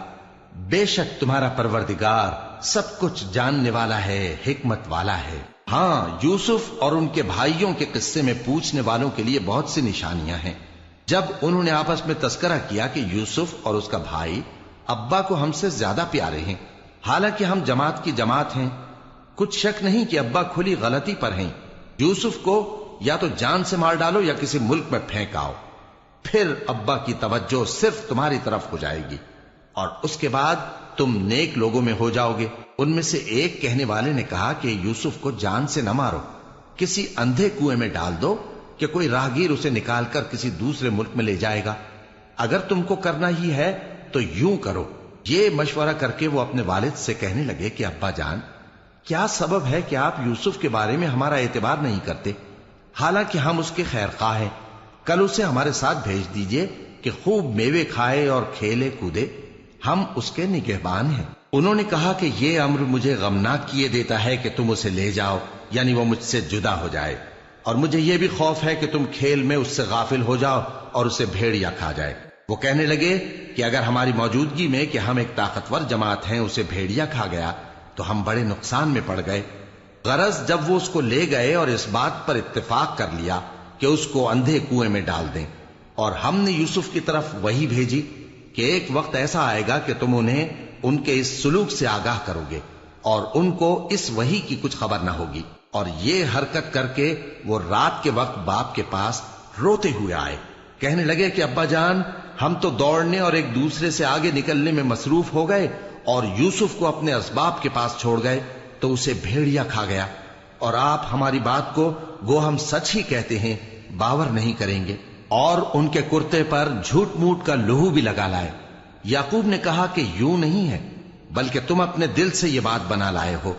بے شک تمہارا پروردگار سب کچھ جاننے والا ہے، حکمت والا ہے۔ ہاں، یوسف اور ان کے بھائیوں کے قصے میں پوچھنے والوں کے لیے بہت سی نشانیاں ہیں۔ جب انہوں نے آپس میں تذکرہ کیا کہ یوسف اور اس کا بھائی ابا کو ہم سے زیادہ پیارے ہیں، حالانکہ ہم جماعت کی جماعت ہیں، کچھ شک نہیں کہ ابا کھلی غلطی پر ہیں، یوسف کو یا تو جان سے مار ڈالو یا کسی ملک میں پھینک آؤ، پھر ابا کی توجہ صرف تمہاری طرف ہو جائے گی، اور اس کے بعد تم نیک لوگوں میں ہو جاؤ گے۔ ان میں سے ایک کہنے والے نے کہا کہ یوسف کو جان سے نہ مارو، کسی اندھے کنویں میں ڈال دو کہ کوئی راہگیر اسے نکال کر کسی دوسرے ملک میں لے جائے گا۔ اگر تم کو کرنا ہی ہے تو یوں کرو۔ یہ مشورہ کر کے وہ اپنے والد سے کہنے لگے کہ ابا جان، کیا سبب ہے کہ آپ یوسف کے بارے میں ہمارا اعتبار نہیں کرتے؟ حالانکہ ہم اس کے خیر خواہ ہیں، کل اسے ہمارے ساتھ بھیج دیجئے کہ خوب میوے کھائے اور کھیلے کودے، ہم اس کے نگہبان ہیں۔ انہوں نے کہا کہ یہ امر مجھے غمناک کیے دیتا ہے کہ تم اسے لے جاؤ، یعنی وہ مجھ سے جدا ہو جائے، اور مجھے یہ بھی خوف ہے کہ تم کھیل میں اس سے غافل ہو جاؤ اور اسے بھیڑیا کھا جائے۔ وہ کہنے لگے کہ اگر ہماری موجودگی میں کہ ہم ایک طاقتور جماعت ہیں اسے بھیڑیا کھا گیا تو ہم بڑے نقصان میں پڑ گئے۔ غرض جب وہ اس کو لے گئے اور اس بات پر اتفاق کر لیا کہ اس کو اندھے کنویں میں ڈال دیں، اور ہم نے یوسف کی طرف وحی بھیجی کہ ایک وقت ایسا آئے گا کہ تم انہیں ان کے اس سلوک سے آگاہ کرو گے، اور ان کو اس وحی کی کچھ خبر نہ ہوگی۔ اور یہ حرکت کر کے وہ رات کے وقت باپ کے پاس روتے ہوئے آئے، کہنے لگے کہ ابا جان، ہم تو دوڑنے اور ایک دوسرے سے آگے نکلنے میں مصروف ہو گئے اور یوسف کو اپنے اسباب کے پاس چھوڑ گئے تو اسے بھیڑیا کھا گیا، اور آپ ہماری بات کو گو ہم سچ ہی کہتے ہیں باور نہیں کریں گے، اور ان کے کرتے پر جھوٹ موٹ کا لہو بھی لگا لائے۔ یعقوب نے کہا کہ یوں نہیں ہے، بلکہ تم اپنے دل سے یہ بات بنا لائے ہو۔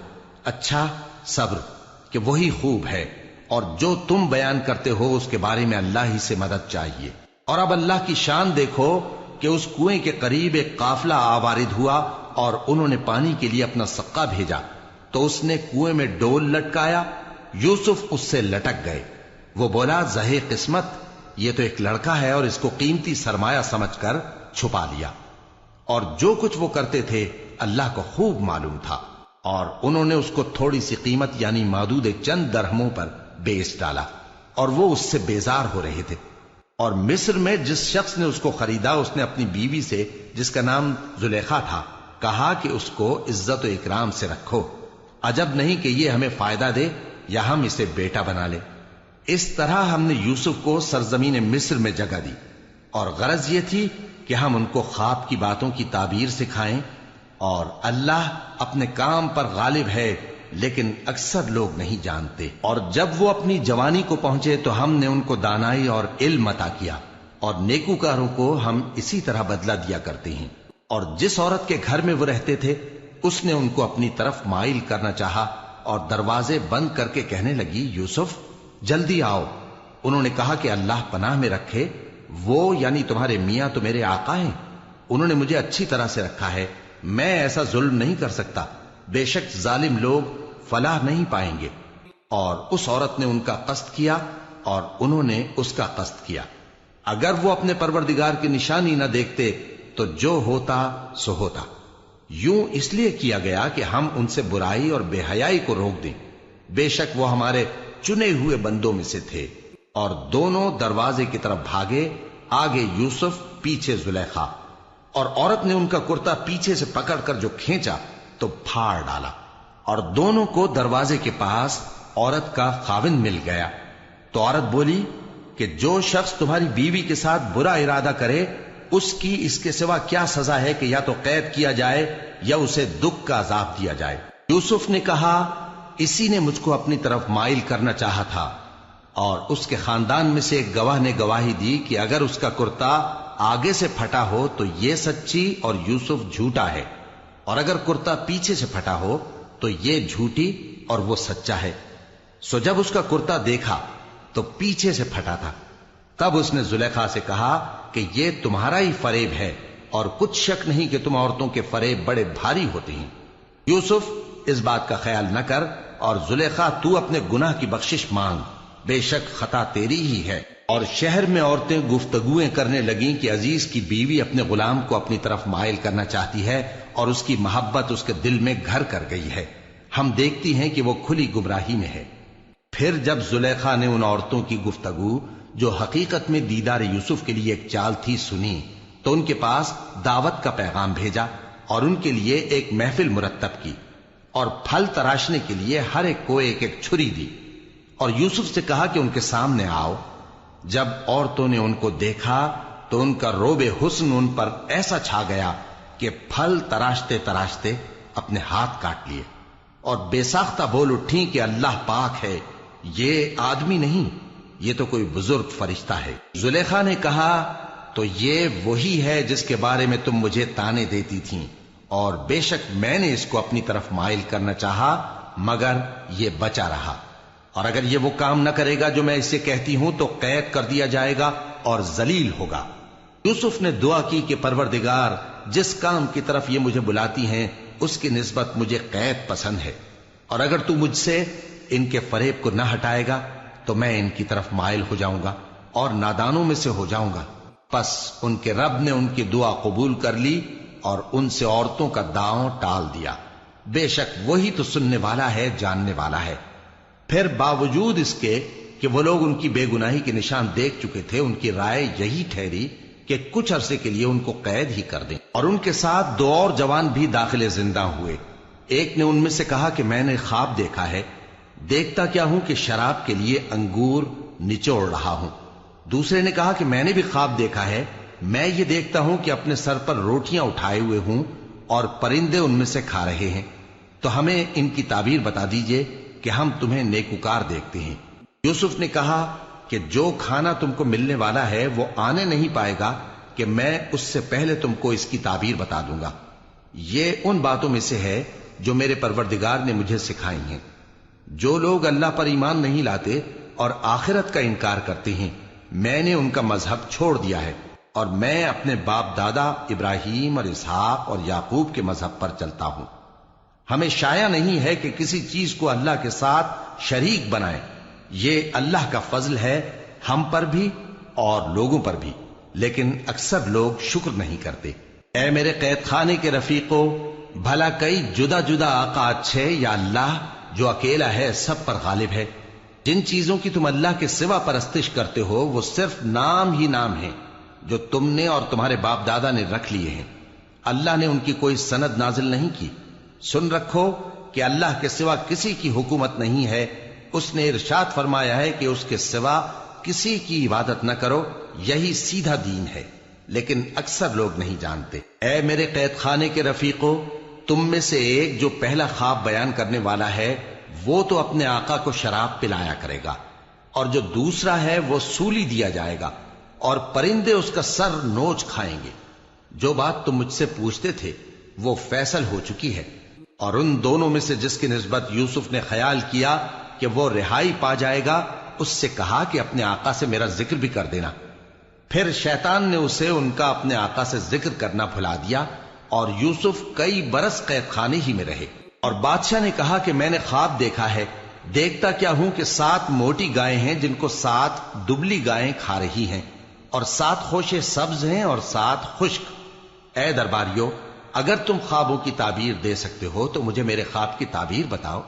اچھا، صبر کہ وہی خوب ہے، اور جو تم بیان کرتے ہو اس کے بارے میں اللہ ہی سے مدد چاہیے۔ اور اب اللہ کی شان دیکھو کہ اس کنویں کے قریب ایک قافلہ آوارد ہوا اور انہوں نے پانی کے لیے اپنا سقا بھیجا، تو اس نے کنویں میں ڈول لٹکایا، یوسف اس سے لٹک گئے۔ وہ بولا، زہے قسمت، یہ تو ایک لڑکا ہے، اور اس کو قیمتی سرمایہ سمجھ کر چھپا لیا۔ اور جو کچھ وہ کرتے تھے اللہ کو خوب معلوم تھا، اور انہوں نے اس کو تھوڑی سی قیمت یعنی مادود چند درہموں پر بیچ ڈالا، اور وہ اس سے بیزار ہو رہے تھے۔ اور مصر میں جس شخص نے اس کو خریدا، اس نے اپنی بیوی سے جس کا نام زلیخا تھا کہا کہ اس کو عزت و اکرام سے رکھو، عجب نہیں کہ یہ ہمیں فائدہ دے یا ہم اسے بیٹا بنا لے۔ اس طرح ہم نے یوسف کو سرزمین مصر میں جگہ دی، اور غرض یہ تھی کہ ہم ان کو خواب کی باتوں کی تعبیر سکھائیں، اور اللہ اپنے کام پر غالب ہے لیکن اکثر لوگ نہیں جانتے۔ اور جب وہ اپنی جوانی کو پہنچے تو ہم نے ان کو دانائی اور علم عطا کیا، اور نیکوکاروں کو ہم اسی طرح بدلہ دیا کرتے ہیں۔ اور جس عورت کے گھر میں وہ رہتے تھے اس نے ان کو اپنی طرف مائل کرنا چاہا، اور دروازے بند کر کے کہنے لگی، یوسف جلدی آؤ۔ انہوں نے کہا کہ اللہ پناہ میں رکھے، وہ یعنی تمہارے میاں تو میرے آقا ہیں، انہوں نے مجھے اچھی طرح سے رکھا ہے، میں ایسا ظلم نہیں کر سکتا، بے شک ظالم لوگ فلاح نہیں پائیں گے۔ اور اس عورت نے ان کا قصد کیا اور انہوں نے اس کا قصد کیا۔ اگر وہ اپنے پروردگار کی نشانی نہ دیکھتے تو جو ہوتا سو ہوتا۔ یوں اس لیے کیا گیا کہ ہم ان سے برائی اور بے حیائی کو روک دیں۔ بے شک وہ ہمارے چنے ہوئے بندوں میں سے تھے۔ اور دونوں دروازے کی طرف بھاگے، آگے یوسف پیچھے زلیخا، اور عورت نے ان کا کرتا پیچھے سے پکڑ کر جو کھینچا تو پھاڑ ڈالا، اور دونوں کو دروازے کے پاس عورت کا خاوند مل گیا۔ تو عورت بولی کہ جو شخص تمہاری بیوی کے ساتھ برا ارادہ کرے اس کی اس کے سوا کیا سزا ہے کہ یا تو قید کیا جائے یا اسے دکھ کا عذاب دیا جائے۔ یوسف نے کہا اسی نے مجھ کو اپنی طرف مائل کرنا چاہا تھا، اور اس کے خاندان میں سے ایک گواہ نے گواہی دی کہ اگر اس کا کرتا آگے سے پھٹا ہو تو یہ سچی اور یوسف جھوٹا ہے، اور اگر کرتا پیچھے سے پھٹا ہو تو یہ جھوٹی اور وہ سچا ہے۔ سو جب اس کا کرتا دیکھا تو پیچھے سے پھٹا تھا، تب اس نے زلیخا سے کہا کہ یہ تمہارا ہی فریب ہے، اور کچھ شک نہیں کہ تم عورتوں کے فریب بڑے بھاری ہوتے ہیں۔ یوسف اس بات کا خیال نہ کر، اور زلیخا تو اپنے گناہ کی بخشش مانگ، بے شک خطا تیری ہی ہے۔ اور شہر میں عورتیں گفتگویں کرنے لگیں کہ عزیز کی بیوی اپنے غلام کو اپنی طرف مائل کرنا چاہتی ہے، اور اس کی محبت اس کے دل میں گھر کر گئی ہے، ہم دیکھتی ہیں کہ وہ کھلی گمراہی میں ہے۔ پھر جب زلیخا نے ان عورتوں کی گفتگو جو حقیقت میں دیدار یوسف کے لیے ایک چال تھی سنی، تو ان کے پاس دعوت کا پیغام بھیجا اور ان کے لیے ایک محفل مرتب کی، اور پھل تراشنے کے لیے ہر ایک کو ایک ایک چھری دی، اور یوسف سے کہا کہ ان کے سامنے آؤ۔ جب عورتوں نے ان کو دیکھا تو ان کا روب حسن ان پر ایسا چھا گیا کہ پھل تراشتے تراشتے اپنے ہاتھ کاٹ لیے، اور بے ساختہ بول اٹھیں کہ اللہ پاک ہے، یہ آدمی نہیں، یہ تو کوئی بزرگ فرشتہ ہے۔ زلیخا نے کہا تو یہ وہی ہے جس کے بارے میں تم مجھے تانے دیتی تھیں، اور بے شک میں نے اس کو اپنی طرف مائل کرنا چاہا مگر یہ بچا رہا، اور اگر یہ وہ کام نہ کرے گا جو میں اسے کہتی ہوں تو قید کر دیا جائے گا اور ذلیل ہوگا۔ یوسف نے دعا کی کہ پروردگار جس کام کی طرف یہ مجھے بلاتی ہیں اس کی نسبت مجھے قید پسند ہے، اور اگر تو مجھ سے ان کے فریب کو نہ ہٹائے گا تو میں ان کی طرف مائل ہو جاؤں گا اور نادانوں میں سے ہو جاؤں گا۔ پس ان کے رب نے ان کی دعا قبول کر لی اور ان سے عورتوں کا داؤں ٹال دیا، بے شک وہی تو سننے والا ہے، جاننے والا ہے۔ پھر باوجود اس کے کہ وہ لوگ ان کی بے گناہی کے نشان دیکھ چکے تھے، ان کی رائے یہی ٹھہری کہ کچھ عرصے کے لیے ان کو قید ہی کر دیں، اور ان کے ساتھ دو اور جوان بھی داخل زندہ ہوئے۔ ایک نے ان میں سے کہا کہ میں نے خواب دیکھا ہے، دیکھتا کیا ہوں کہ شراب کے لیے انگور نچوڑ رہا ہوں۔ دوسرے نے کہا کہ میں نے بھی خواب دیکھا ہے، میں یہ دیکھتا ہوں کہ اپنے سر پر روٹیاں اٹھائے ہوئے ہوں اور پرندے ان میں سے کھا رہے ہیں، تو ہمیں ان کی تعبیر بتا دیجئے کہ ہم تمہیں نیکوکار دیکھتے ہیں۔ یوسف نے کہا کہ جو کھانا تم کو ملنے والا ہے وہ آنے نہیں پائے گا کہ میں اس سے پہلے تم کو اس کی تعبیر بتا دوں گا۔ یہ ان باتوں میں سے ہے جو میرے پروردگار نے مجھے سکھائی ہیں۔ جو لوگ اللہ پر ایمان نہیں لاتے اور آخرت کا انکار کرتے ہیں، میں نے ان کا مذہب چھوڑ دیا ہے، اور میں اپنے باپ دادا ابراہیم اور اسحاق اور یعقوب کے مذہب پر چلتا ہوں۔ ہمیں شایع نہیں ہے کہ کسی چیز کو اللہ کے ساتھ شریک بنائیں، یہ اللہ کا فضل ہے ہم پر بھی اور لوگوں پر بھی، لیکن اکثر لوگ شکر نہیں کرتے۔ اے میرے قید خانے کے رفیقو، بھلا کئی جدا جدا آقا اچھے یا اللہ جو اکیلا ہے سب پر غالب ہے؟ جن چیزوں کی تم اللہ کے سوا پرستش کرتے ہو وہ صرف نام ہی نام ہیں جو تم نے اور تمہارے باپ دادا نے رکھ لیے ہیں، اللہ نے ان کی کوئی سند نازل نہیں کی۔ سن رکھو کہ اللہ کے سوا کسی کی حکومت نہیں ہے، اس نے ارشاد فرمایا ہے کہ اس کے سوا کسی کی عبادت نہ کرو، یہی سیدھا دین ہے، لیکن اکثر لوگ نہیں جانتے۔ اے میرے قید خانے کے رفیقو، تم میں سے ایک جو پہلا خواب بیان کرنے والا ہے وہ تو اپنے آقا کو شراب پلایا کرے گا، اور جو دوسرا ہے وہ سولی دیا جائے گا، اور پرندے اس کا سر نوچ کھائیں گے۔ جو بات تم مجھ سے پوچھتے تھے وہ فیصل ہو چکی ہے، اور ان دونوں میں سے جس کی نسبت یوسف نے خیال کیا کہ وہ رہائی پا جائے گا، اس سے کہا کہ اپنے آقا سے میرا ذکر بھی کر دینا۔ پھر شیطان نے اسے ان کا اپنے آقا سے ذکر کرنا بھلا دیا، اور یوسف کئی برس قید خانے ہی میں رہے۔ اور بادشاہ نے کہا کہ میں نے خواب دیکھا ہے، دیکھتا کیا ہوں کہ 7 موٹی گائیں ہیں جن کو 7 دبلی گائیں کھا رہی ہیں، اور 7 خوشے سبز ہیں اور 7 خشک۔ اے درباریو، اگر تم خوابوں کی تعبیر دے سکتے ہو تو مجھے میرے خواب کی تعبیر بتاؤ۔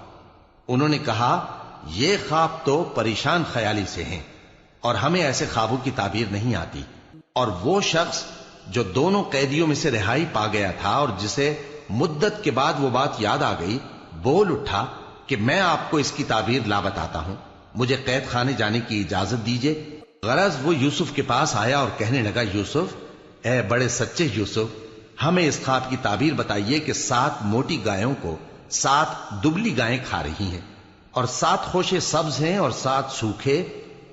انہوں نے کہا یہ خواب تو پریشان خیالی سے ہیں اور ہمیں ایسے خوابوں کی تعبیر نہیں آتی۔ اور وہ شخص جو دونوں قیدیوں میں سے رہائی پا گیا تھا اور جسے مدت کے بعد وہ بات یاد آ گئی، بول اٹھا کہ میں آپ کو اس کی تعبیر لا بتاتا ہوں، مجھے قید خانے جانے کی اجازت دیجیے۔ غرض وہ یوسف کے پاس آیا اور کہنے لگا، یوسف، اے بڑے سچے یوسف، ہمیں اس خواب کی تعبیر بتائیے کہ 7 موٹی گایوں کو 7 دبلی گائیں کھا رہی ہیں، اور 7 خوشے سبز ہیں اور 7 سوکھے،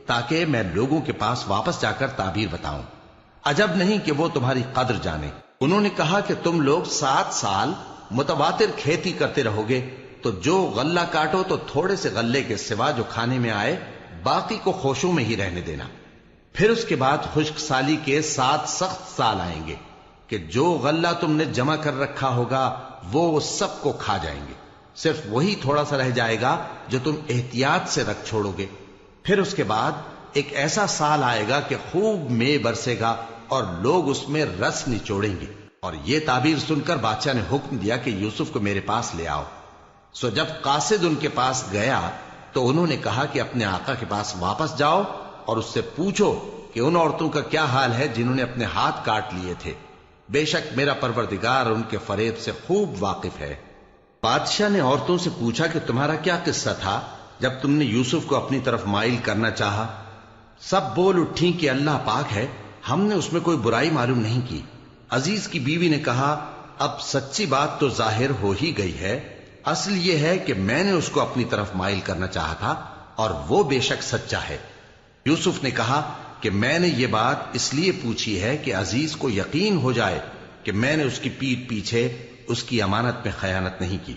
تاکہ میں لوگوں کے پاس واپس جا کر تعبیر بتاؤں۔ عجب نہیں کہ وہ تمہاری قدر جانے۔ انہوں نے کہا کہ تم لوگ 7 سال متواتر کھیتی کرتے رہو گے، تو جو غلہ کاٹو تو تھوڑے سے غلے کے سوا جو کھانے میں آئے باقی کو خوشوں میں ہی رہنے دینا۔ پھر اس کے بعد خشک سالی کے 7 سخت سال آئیں گے کہ جو غلہ تم نے جمع کر رکھا ہوگا وہ سب کو کھا جائیں گے، صرف وہی تھوڑا سا رہ جائے گا جو تم احتیاط سے رکھ چھوڑو گے۔ پھر اس کے بعد ایک ایسا سال آئے گا کہ خوب مے برسے گا اور لوگ اس میں رس نچوڑیں گے۔ اور یہ تعبیر سن کر بادشاہ نے حکم دیا کہ یوسف کو میرے پاس لے آؤ۔ سو جب قاصد ان کے پاس گیا تو انہوں نے کہا کہ اپنے آقا کے پاس واپس جاؤ اور اس سے پوچھو کہ ان عورتوں کا کیا حال ہے جنہوں نے اپنے ہاتھ کاٹ لیے تھے، بے شک میرا پروردگار ان کے فریب سے خوب واقف ہے۔ بادشاہ نے عورتوں سے پوچھا کہ تمہارا کیا قصہ تھا جب تم نے یوسف کو اپنی طرف مائل کرنا چاہا؟ سب بول اٹھیں کہ اللہ پاک ہے، ہم نے اس میں کوئی برائی معلوم نہیں کی۔ عزیز کی بیوی نے کہا، اب سچی بات تو ظاہر ہو ہی گئی ہے، اصل یہ ہے کہ میں نے اس کو اپنی طرف مائل کرنا چاہا تھا اور وہ بے شک سچا ہے۔ یوسف نے کہا کہ میں نے یہ بات اس لیے پوچھی ہے کہ عزیز کو یقین ہو جائے کہ میں نے اس کی پیٹھ پیچھے اس کی امانت میں خیانت نہیں کی،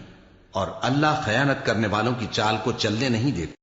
اور اللہ خیانت کرنے والوں کی چال کو چلنے نہیں دیتا۔